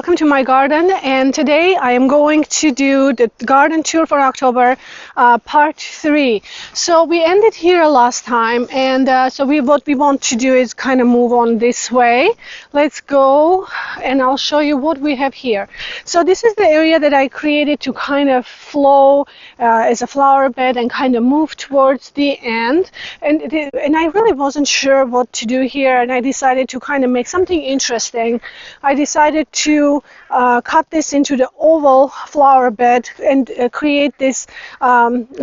welcome to my garden, and today I am going to do the garden tour for October, part 3. So we ended here last time, and so what we want to do is kind of move on this way. Let's go and I'll show you what we have here. So this is the area that I created to kind of flow as a flower bed and kind of move towards the end, and I really wasn't sure what to do here, and I decided to kind of make something interesting. I decided to cut this into the oval flower bed and create this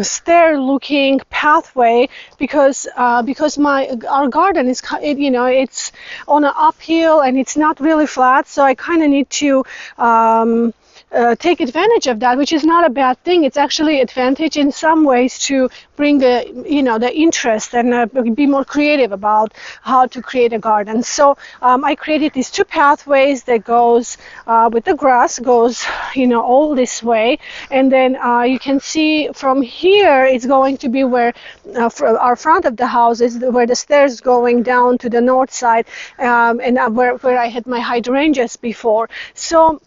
stair-looking pathway because our garden is, it's on an uphill and it's not really flat, so I kind of need to take advantage of that, which is not a bad thing. It's actually advantage in some ways to bring the interest and be more creative about how to create a garden. So I created these two pathways that goes with the grass, goes all this way, and then you can see from here it's going to be where our front of the house is, where the stairs going down to the north side, and where I had my hydrangeas before. So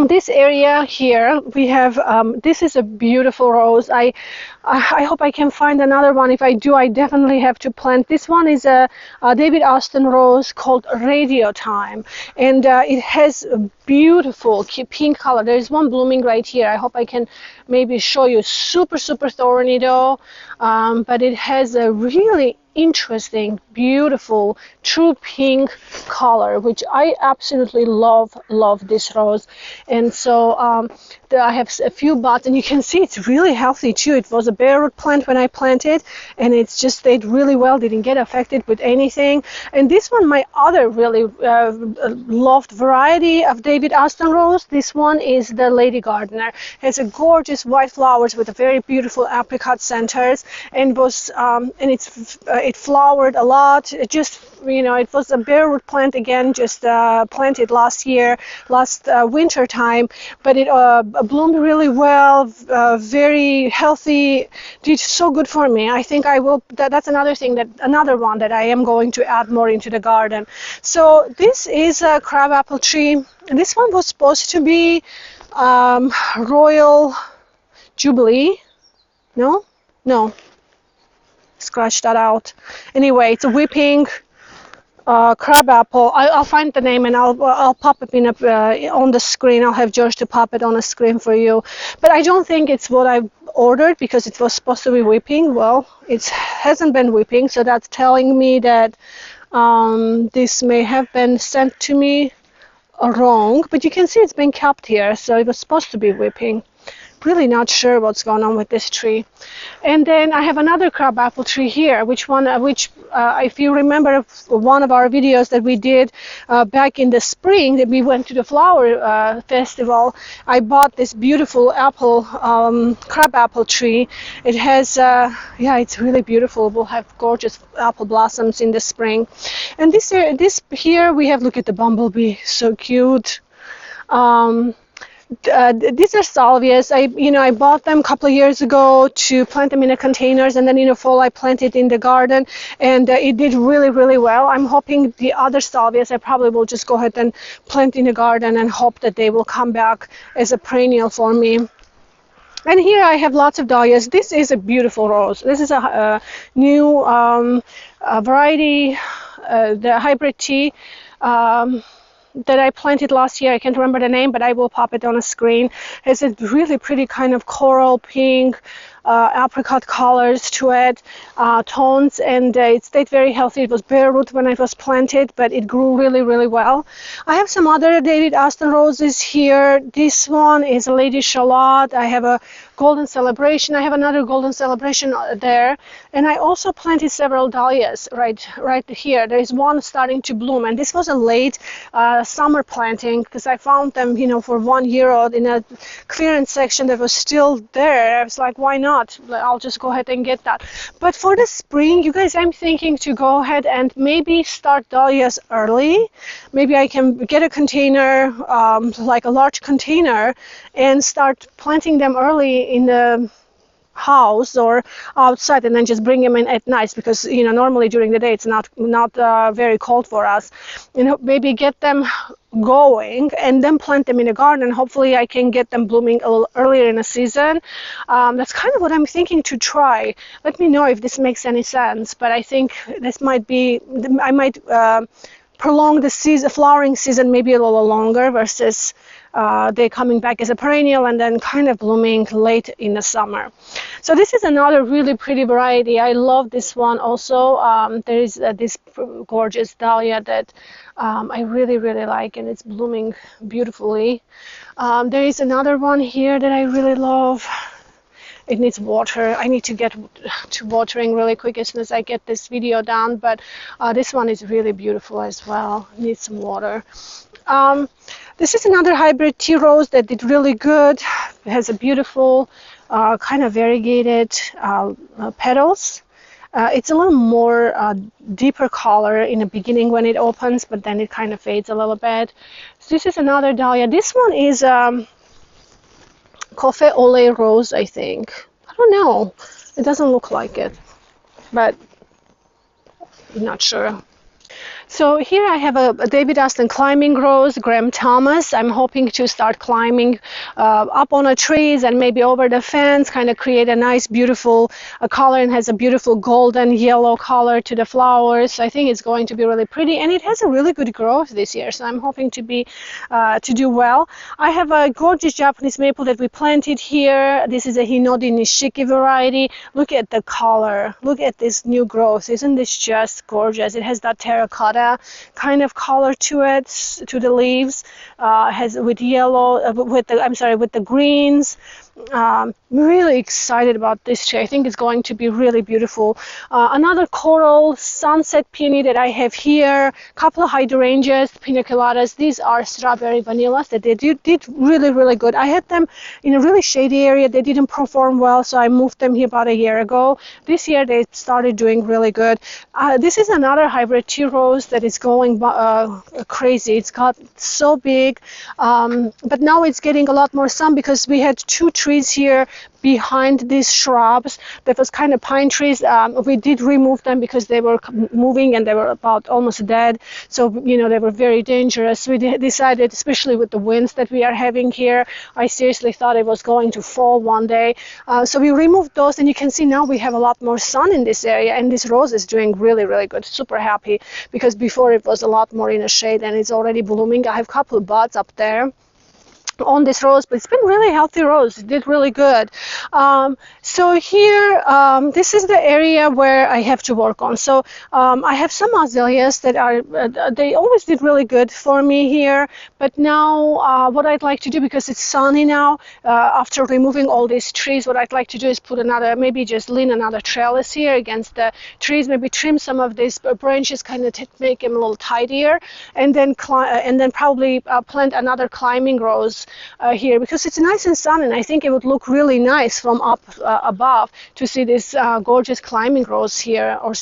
this area here we have, this is a beautiful rose. I hope I can find another one. If I do, I definitely have to plant. This one is a David Austin rose called Radio Time, and it has a beautiful pink color. There is one blooming right here. I hope I can maybe show you. Super thorny though, but it has a really interesting, beautiful, true pink color, which I absolutely love this rose. And so I have a few buds, and you can see it's really healthy too. It was a bare root plant when I planted, and it's just stayed really well, didn't get affected with anything. And this one, my other really loved variety of David Austin rose, this one is the Lady Gardener. It has a gorgeous white flowers with a very beautiful apricot centers, and it flowered a lot. It just, it was a bare root plant again, just planted last winter time, but it bloomed really well, very healthy, did so good for me. I think I will, that's another one that I am going to add more into the garden. So this is a crabapple tree. This one was supposed to be Royal Jubilee. No, scratch that out. Anyway, it's a weeping crabapple. I'll find the name and I'll pop it on the screen. I'll have George to pop it on the screen for you. But I don't think it's what I ordered, because it was supposed to be weeping. Well, it hasn't been weeping, so that's telling me that this may have been sent to me wrong. But you can see it's been kept here, so it was supposed to be weeping. Really not sure what's going on with this tree. And then I have another crabapple tree here, which if you remember one of our videos that we did back in the spring, that we went to the flower festival, I bought this beautiful crabapple tree. It has it's really beautiful. We'll have gorgeous apple blossoms in the spring. And this here we have, look at the bumblebee, so cute. These are salvias. I bought them a couple of years ago to plant them in the containers, and then in the fall I planted in the garden, and it did really well. I'm hoping the other salvias I probably will just go ahead and plant in the garden and hope that they will come back as a perennial for me. And here I have lots of dahlias. This is a beautiful rose. This is a new variety, the hybrid tea. That I planted last year. I can't remember the name, but I will pop it on a screen. It's a really pretty kind of coral pink, apricot colors to it, tones, and it stayed very healthy. It was bare root when it was planted, but it grew really well. I have some other David Austin roses here. This one is a Lady Charlotte. I have a Golden Celebration. I have another Golden Celebration there, and I also planted several dahlias right here. There is one starting to bloom, and this was a late summer planting, because I found them, for €1 in a clearance section that was still there. I was like, why not? I'll just go ahead and get that. But for the spring, you guys, I'm thinking to go ahead and maybe start dahlias early. Maybe I can get a container, like a large container, and start planting them early in the house or outside, and then just bring them in at night, because normally during the day it's not very cold for us. Maybe get them going and then plant them in the garden. Hopefully I can get them blooming a little earlier in the season. That's kind of what I'm thinking to try. Let me know if this makes any sense, but I think this might be, I might prolong the flowering season maybe a little longer versus they coming back as a perennial and then kind of blooming late in the summer. So this is another really pretty variety. I love this one also. There is this gorgeous dahlia that I really, really like, and it's blooming beautifully. There is another one here that I really love. It needs water. I need to get to watering really quick as soon as I get this video done, but this one is really beautiful as well. It needs some water. This is another hybrid tea rose that did really good. It has a beautiful kind of variegated petals. It's a little more deeper color in the beginning when it opens, but then it kind of fades a little bit. So this is another dahlia. This one is Café au lait rose, I think. I don't know. It doesn't look like it, but I'm not sure. So here I have a David Austin climbing rose, Graham Thomas. I'm hoping to start climbing up on the trees and maybe over the fence, kind of create a nice, beautiful color, and has a beautiful golden yellow color to the flowers. I think it's going to be really pretty, and it has a really good growth this year, so I'm hoping to do well. I have a gorgeous Japanese maple that we planted here. This is a Hinodi Nishiki variety. Look at the color. Look at this new growth. Isn't this just gorgeous? It has that terracotta kind of color to it, to the leaves, has with yellow, with the greens. Really excited about this tree. I think it's going to be really beautiful. Another coral sunset peony that I have here, a couple of hydrangeas, pina coladas. These are strawberry vanillas that they did really, really good. I had them in a really shady area. They didn't perform well, so I moved them here about a year ago. This year they started doing really good. This is another hybrid tea rose that is going crazy. It's got so big, but now it's getting a lot more sun because we had two trees here behind these shrubs that was kind of pine trees. We did remove them because they were moving and they were about almost dead, so they were very dangerous. We decided, especially with the winds that we are having here, I seriously thought it was going to fall one day, so we removed those, and you can see now we have a lot more sun in this area, and this rose is doing really, really good. Super happy, because before it was a lot more in the shade, and it's already blooming. I have a couple of buds up there on this rose, but it's been really healthy rose. It did really good. So here, this is the area where I have to work on. So I have some azaleas that are, they always did really good for me here, but now what I'd like to do, because it's sunny now, after removing all these trees, what I'd like to do is put another, maybe just lean another trellis here against the trees, maybe trim some of these branches, kind of make them a little tidier, and then probably plant another climbing rose here, because it's nice and sunny, and I think it would look really nice from up above to see this gorgeous climbing rose here, or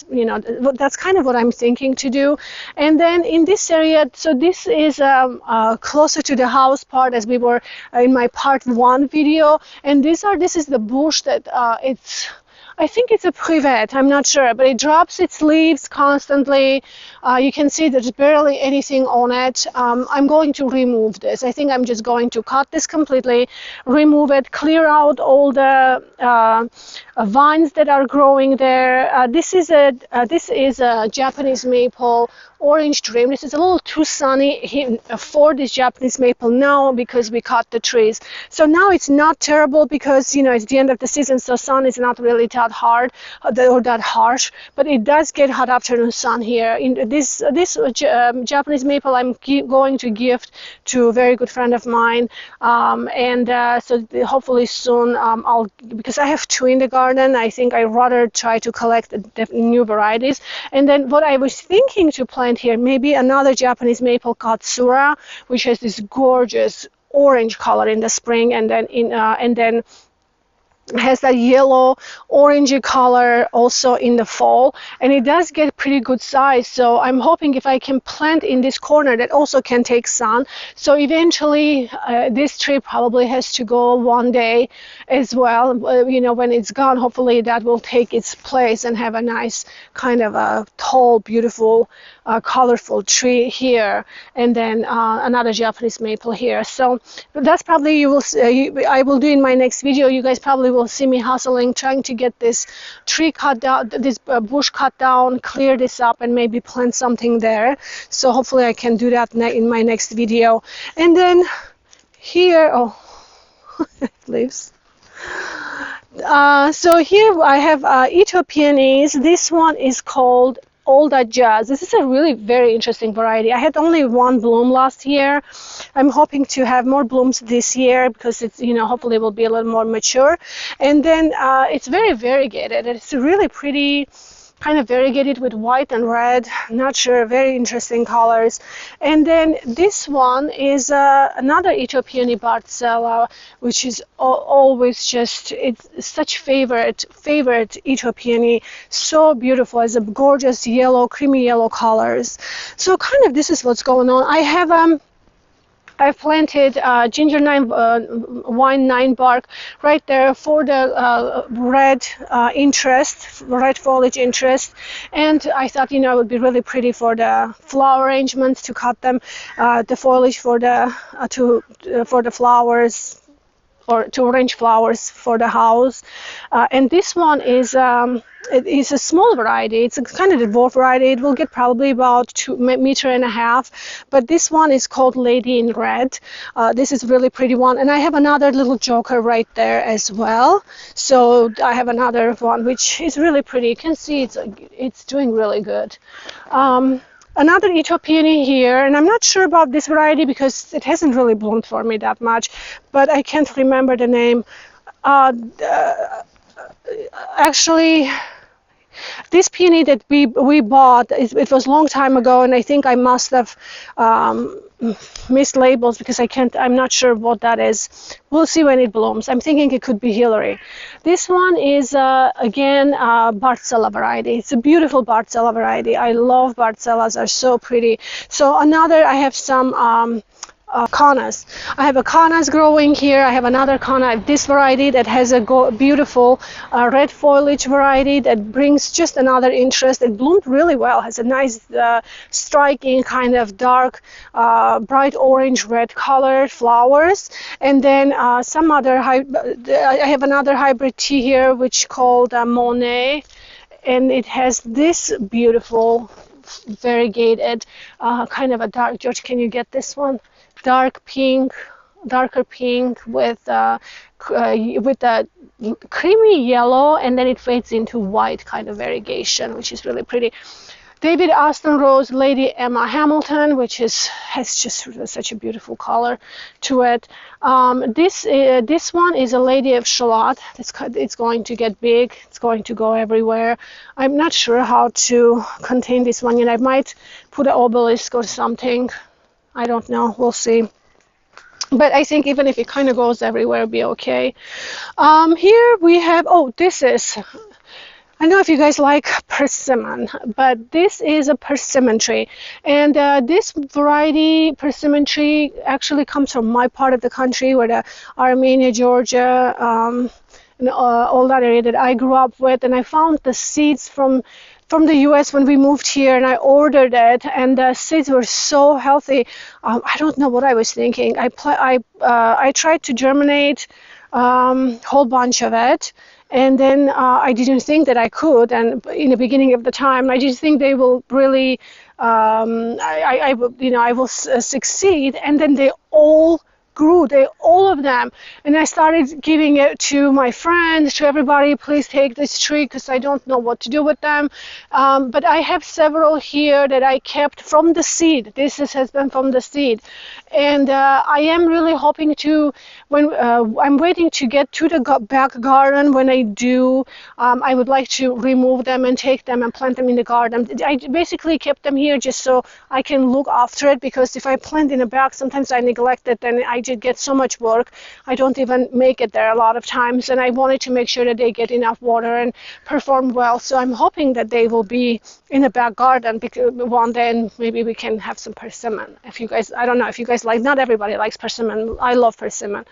that's kind of what I'm thinking to do. And then in this area, so this is closer to the house part, as we were in my part 1 video, and this is the bush that I think it's a privet, I'm not sure, but it drops its leaves constantly. You can see there's barely anything on it. I'm going to remove this. I think I'm just going to cut this completely, remove it, clear out all the vines that are growing there. This is a Japanese maple, Orange Dream. This is a little too sunny for this Japanese maple now because we cut the trees. So now it's not terrible because it's the end of the season, so sun is not really that hard or that harsh, but it does get hot afternoon sun here. In this Japanese maple I'm going to gift to a very good friend of mine, so hopefully soon because I have 2 in the garden, I think I'd rather try to collect the new varieties. And then what I was thinking to plant here, maybe another Japanese maple Katsura, which has this gorgeous orange color in the spring, and then has that yellow orangey color also in the fall, and it does get pretty good size. So I'm hoping if I can plant in this corner that also can take sun, so eventually this tree probably has to go one day as well. You know, when it's gone, hopefully that will take its place and have a nice kind of a tall, beautiful, colorful tree here, and then another Japanese maple here. So that's probably I will do in my next video. You guys probably will see me hustling, trying to get this tree cut down, this bush cut down, clear this up, and maybe plant something there. So hopefully I can do that in my next video. And then here, oh, leaves. So here I have Ethiopianese. This one is called Old Jazz. This is a really very interesting variety. I had only one bloom last year. I'm hoping to have more blooms this year because it's, you know, hopefully it will be a little more mature. And then it's very variegated. It's really pretty, kind of variegated with white and red. Not sure, very interesting colors. And then this one is another Ethiopian Bartzella, which is always just, it's such favorite Ethiopian, so beautiful, has a gorgeous yellow, creamy yellow colors. So kind of this is what's going on. I've planted ginger wine 9 bark right there for the red red foliage interest, and I thought, you know, it would be really pretty for the flower arrangements to cut them, the foliage for the flowers, or to arrange flowers for the house. And this one is it is a small variety. It's a kind of dwarf variety. It will get probably about 2.5 meters, but this one is called Lady in Red. This is a really pretty one, and I have another little joker right there as well. So I have another one which is really pretty. You can see it's doing really good. Another Ethiopian here, and I'm not sure about this variety because it hasn't really bloomed for me that much, but I can't remember the name. Actually, this peony that we bought, it was a long time ago, and I think I must have missed labels because I'm not sure what that is. We'll see when it blooms. I'm thinking it could be Hillary. This one is again Bartzella variety. It's a beautiful Bartzella variety. I love Bartzellas, they're so pretty. So I have some Cannas. I have a Cannas growing here. I have another Canna, this variety that has a beautiful red foliage variety that brings just another interest. It bloomed really well, has a nice striking kind of dark bright orange red colored flowers. And then some other I have another hybrid tea here which called Monet, and it has this beautiful variegated kind of a dark, George, can you get this one? Darker pink with a creamy yellow, and then it fades into white kind of variegation, which is really pretty. David Austin Rose Lady Emma Hamilton, which has just such a beautiful color to it. This one is a Lady of Shalott. It's going to get big. It's going to go everywhere. I'm not sure how to contain this one yet. I might put an obelisk or something. I don't know. We'll see. But I think even if it kind of goes everywhere, it'll be okay. Here we have, this is, I don't know if you guys like persimmon, but this is a persimmon tree. And this variety, persimmon tree, actually comes from my part of the country, where the Armenia, Georgia, and all that area that I grew up with. And I found the seeds from the US when we moved here, and I ordered it, and the seeds were so healthy. I don't know what I was thinking. I tried to germinate whole bunch of it, and then I didn't think that I could. And in the beginning of the time, I just think they will really, I will succeed. And then they all grew, all of them, and I started giving it to my friends, to everybody. Please take this tree because I don't know what to do with them. But I have several here that I kept from the seed. This has been from the seed, and I am really hoping to, when I'm waiting to get to the back garden. When I do, I would like to remove them and take them and plant them in the garden. I basically kept them here just so I can look after it, because if I plant in the back, sometimes I neglect it and I get so much work. I don't even make it there a lot of times, and I wanted to make sure that they get enough water and perform well. So I'm hoping that they will be in the back garden because one day, and maybe we can have some persimmon. If you guys, I don't know if you guys like, not everybody likes persimmon. I love persimmon.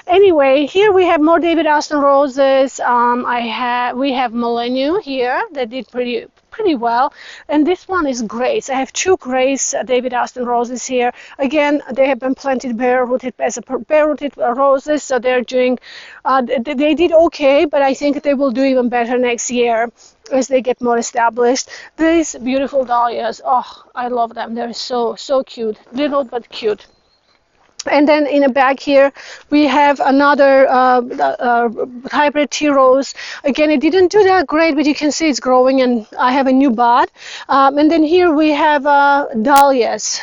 Anyway, here we have more David Austin roses. We have Millennium here that did pretty well, and this one is Grace. I have two Grace David Austin roses here. Again, they have been planted bare-rooted as bare-rooted roses, so they're doing. They did okay, but I think they will do even better next year as they get more established. These beautiful dahlias, oh, I love them. They're so cute, little but cute. And then in the back here, we have another hybrid tea rose. Again, it didn't do that great, but you can see it's growing, and I have a new bud. And then here we have dahlias,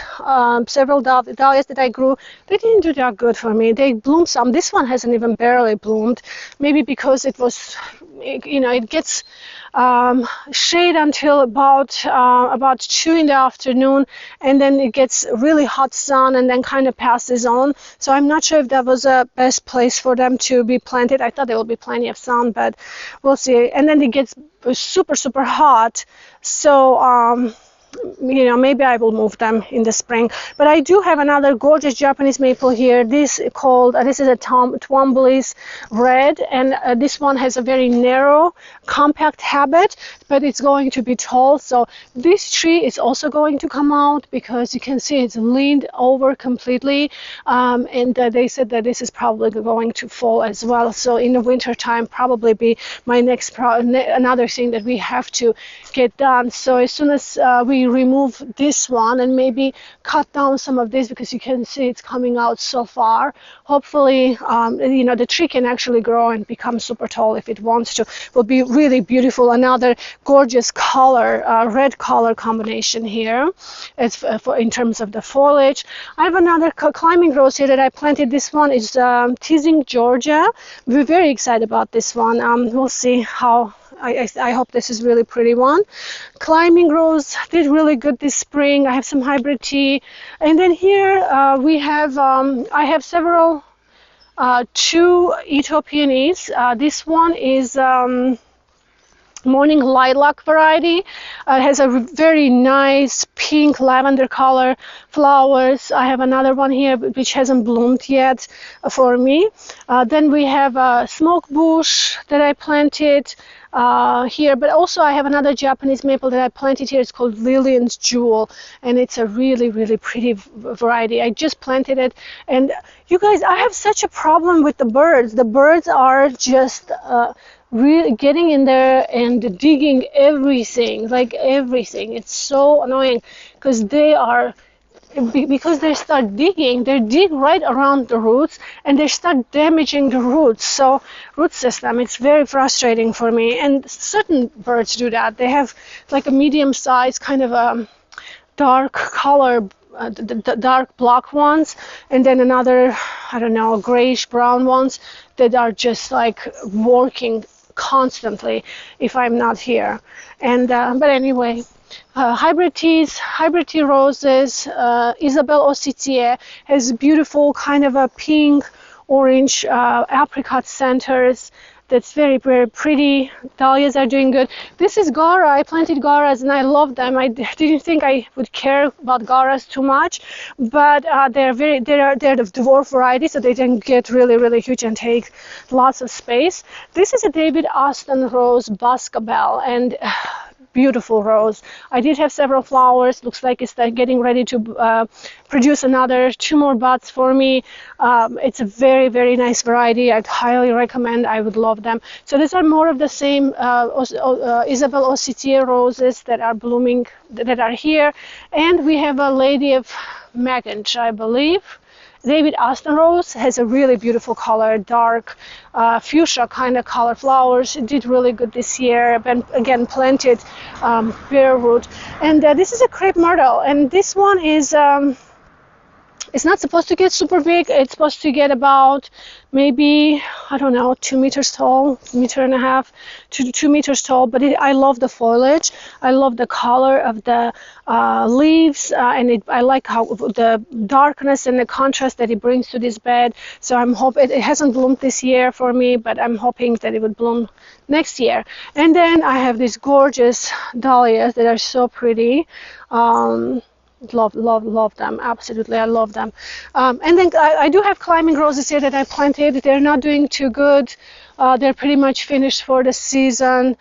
several dahlias that I grew. They didn't do that good for me. They bloomed some. This one hasn't even barely bloomed, maybe because it was, it gets shade until about 2 in the afternoon, and then it gets really hot sun and then kind of passes on. So I'm not sure if that was the best place for them to be planted. I thought there will be plenty of sun, but we'll see. And then it gets super hot, so maybe I will move them in the spring. But I do have another gorgeous Japanese maple here. This is a Twombly's Red, and this one has a very narrow, compact habit, but it's going to be tall. So this tree is also going to come out because you can see it's leaned over completely, and they said that this is probably going to fall as well. So in the winter time, probably be my next another thing that we have to get done. So as soon as we remove this one and maybe cut down some of this, because you can see it's coming out so far, hopefully the tree can actually grow and become super tall if it wants to. Will be really beautiful. Another gorgeous color, red color combination here. It's in terms of the foliage. I have another climbing rose here that I planted. This one is Teasing Georgia. We're very excited about this one. We'll see how. I hope this is really pretty one. Climbing rose did really good this spring. I have some hybrid tea, and then here we have I have several two Ethiopian East. This one is Morning Lilac variety. It has a very nice pink lavender color flowers. I have another one here which hasn't bloomed yet for me. Then we have a smoke bush that I planted here, but also I have another Japanese maple that I planted here. It's called Lillian's Jewel, and it's a really pretty variety. I just planted it, and you guys, I have such a problem with the birds. The birds are just really getting in there and digging everything, like everything. It's so annoying because they start digging, they dig right around the roots and they start damaging the roots. So root system, it's very frustrating for me. And certain birds do that. They have like a medium size kind of a dark color, the dark black ones, and then another, I don't know, grayish brown ones that are just like working constantly if I'm not here. And but anyway, hybrid tea roses. Isabelle Ositier has beautiful kind of a pink orange apricot centers. That's very pretty. Dahlias are doing good. This is Gara. I planted Garas and I love them. I didn't think I would care about Garas too much, but they're the dwarf variety, so they can get really huge and take lots of space. This is a David Austin Rose Buscabel, and beautiful rose. I did have several flowers. Looks like it's getting ready to produce another 2 more buds for me. It's a very nice variety. I'd highly recommend. I would love them. So these are more of the same Isabelle Ositier roses that are blooming, that are here. And we have a Lady of Maganch, I believe. David Austin Rose has a really beautiful color, dark fuchsia kind of color flowers. It did really good this year. Been again planted bare root. And this is a crepe myrtle, and this one is It's not supposed to get super big. It's supposed to get about maybe, I don't know, 2 meters tall, meter and a half to 2 meters tall. But I love the foliage. I love the color of the leaves, and I like how the darkness and the contrast that it brings to this bed. So I'm hoping it hasn't bloomed this year for me, but I'm hoping that it would bloom next year. And then I have these gorgeous dahlias that are so pretty. Love them, absolutely. I love them. And then I do have climbing roses here that I planted. They're not doing too good. They're pretty much finished for the season.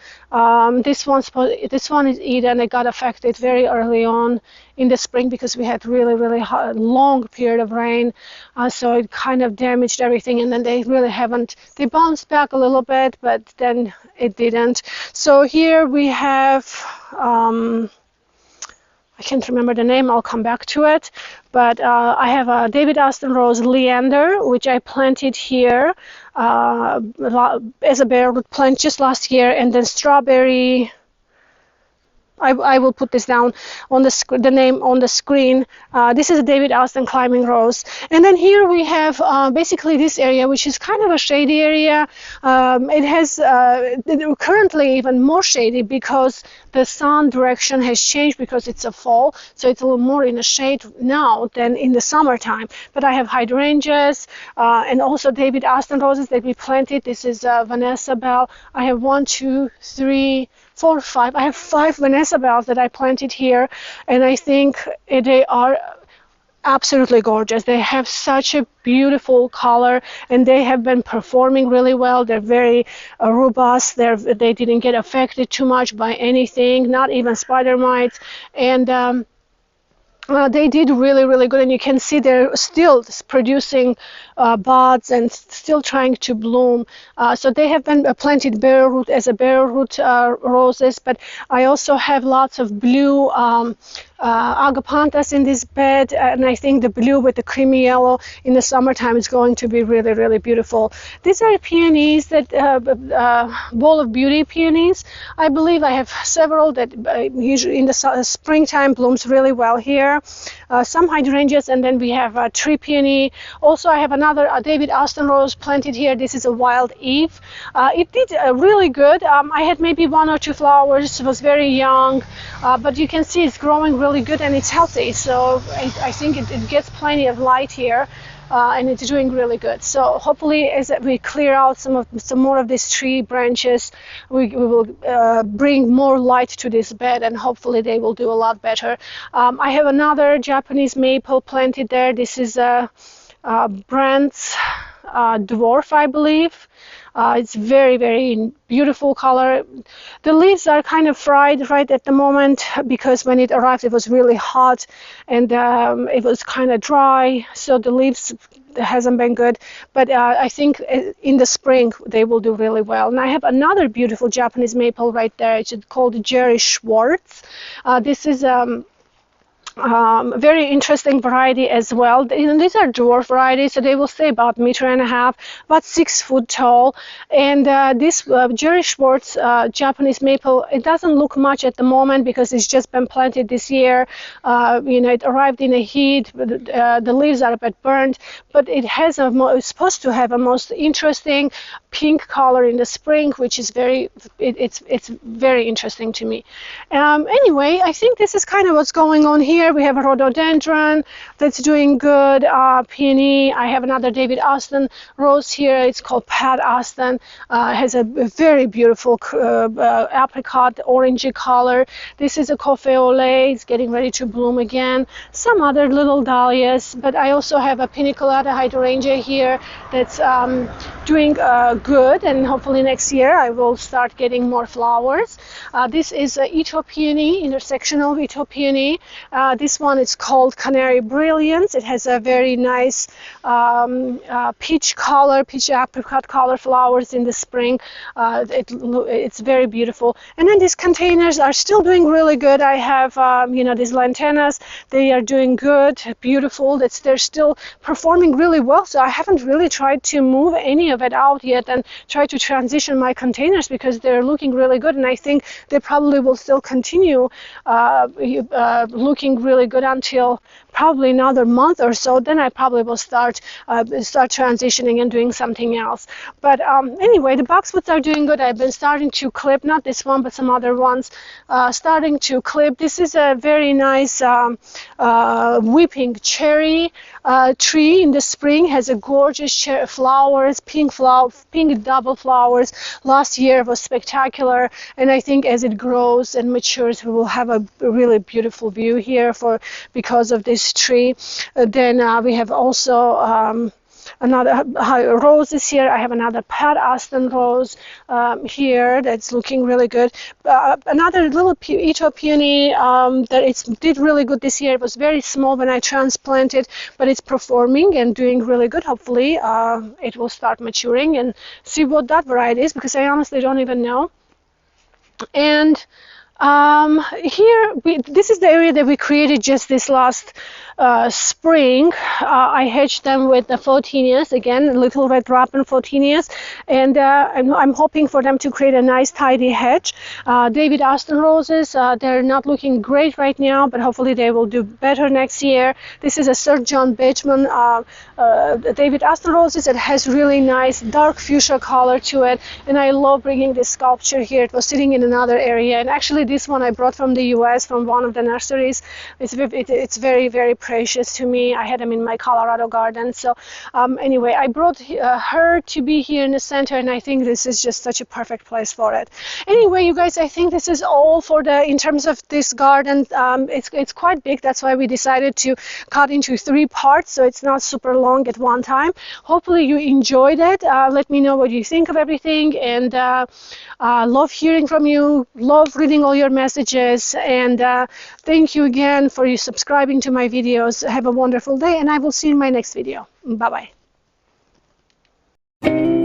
This one is Eden. It got affected very early on in the spring because we had really hot, long period of rain, so it kind of damaged everything. And then they really haven't. They bounced back a little bit, but then it didn't. So here we have. I can't remember the name, I'll come back to it, but I have a David Austin Rose Leander, which I planted here as a bare root plant just last year, and then strawberry. I will put this down on the name on the screen. This is a David Austin climbing rose. And then here we have basically this area, which is kind of a shady area. It has currently even more shady because the sun direction has changed because it's a fall. So it's a little more in the shade now than in the summertime. But I have hydrangeas and also David Austin roses that we planted. This is Vanessa Bell. I have 1, 2, 3, 4, 5. I have 5 Vanessa Bells that I planted here, and I think they are absolutely gorgeous. They have such a beautiful color, and they have been performing really well. They're very robust. They didn't get affected too much by anything, not even spider mites, and they did really good, and you can see they're still producing buds and still trying to bloom. So they have been planted bare root as a bare root roses, but I also have lots of blue agapanthus in this bed, and I think the blue with the creamy yellow in the summertime is going to be really beautiful. These are peonies that Bowl of Beauty peonies. I believe I have several that usually in the springtime blooms really well here. Some hydrangeas, and then we have a tree peony. Also, I have another David Austin rose planted here. This is a Wild Eve. It did really good. I had maybe 1 or 2 flowers. It was very young, but you can see it's growing really good and it's healthy. So I think it gets plenty of light here. And it's doing really good. So hopefully, as we clear out some more of these tree branches, we will bring more light to this bed, and hopefully they will do a lot better. I have another Japanese maple planted there. This is a Brandt's dwarf, I believe. It's very beautiful color. The leaves are kind of fried right at the moment because when it arrived it was really hot and it was kind of dry, so the leaves hasn't been good, but I think in the spring they will do really well. And I have another beautiful Japanese maple right there. It's called Jerry Schwartz. This is very interesting variety as well. These are dwarf varieties, so they will stay about 1.5 meters, about 6 foot tall. And this Jerry Schwartz Japanese maple, it doesn't look much at the moment because it's just been planted this year. It arrived in a heat. The leaves are a bit burnt, but it has it's supposed to have a most interesting pink color in the spring, which is it's very interesting to me. Anyway, I think this is kind of what's going on here. We have a rhododendron that's doing good, peony. I have another David Austin rose here. It's called Pat Austin. Has a very beautiful apricot orangey color. This is a Coffee au lait. It's getting ready to bloom again. Some other little dahlias, but I also have a piniculata hydrangea here that's doing good, and hopefully next year I will start getting more flowers. This is Ito peony, intersectional Ito peony. This one is called Canary Brilliance. It has a very nice peach apricot color flowers in the spring. It's very beautiful. And then these containers are still doing really good. I have these lantanas. They are doing good, beautiful. They're still performing really well. So I haven't really tried to move any of it out yet and try to transition my containers because they're looking really good, and I think they probably will still continue looking doing really good until probably another month or so. Then I probably will start transitioning and doing something else. But anyway, the boxwoods are doing good. I've been starting to clip, not this one, but some other ones, starting to clip. This is a very nice weeping cherry tree in the spring, has a gorgeous flowers, pink double flowers. Last year was spectacular, and I think as it grows and matures, we will have a really beautiful view here because of this tree. Then we have also another roses here. I have another Pat Aston rose here that's looking really good. Another little Ito peony that did really good this year. It was very small when I transplanted, but it's performing and doing really good. Hopefully it will start maturing, and see what that variety is, because I honestly don't even know. And here, this is the area that we created just this last spring. I hedged them with the Photinias, again, little red robin Photinias, and I'm hoping for them to create a nice tidy hedge. David Aston roses, they're not looking great right now, but hopefully they will do better next year. This is a Sir John Bachman David Aston roses. It has really nice dark fuchsia color to it, and I love bringing this sculpture here. It was sitting in another area, and actually this one I brought from the US, from one of the nurseries. It's very, very precious to me. I had them in my Colorado garden. So anyway, I brought her to be here in the center, and I think this is just such a perfect place for it. Anyway, you guys, I think this is all for in terms of this garden. It's quite big. That's why we decided to cut into 3 parts, so it's not super long at one time. Hopefully you enjoyed it. Let me know what you think of everything, and love hearing from you. Love reading all your messages, and thank you again for you subscribing to my videos. Have a wonderful day, and I will see you in my next video. Bye bye.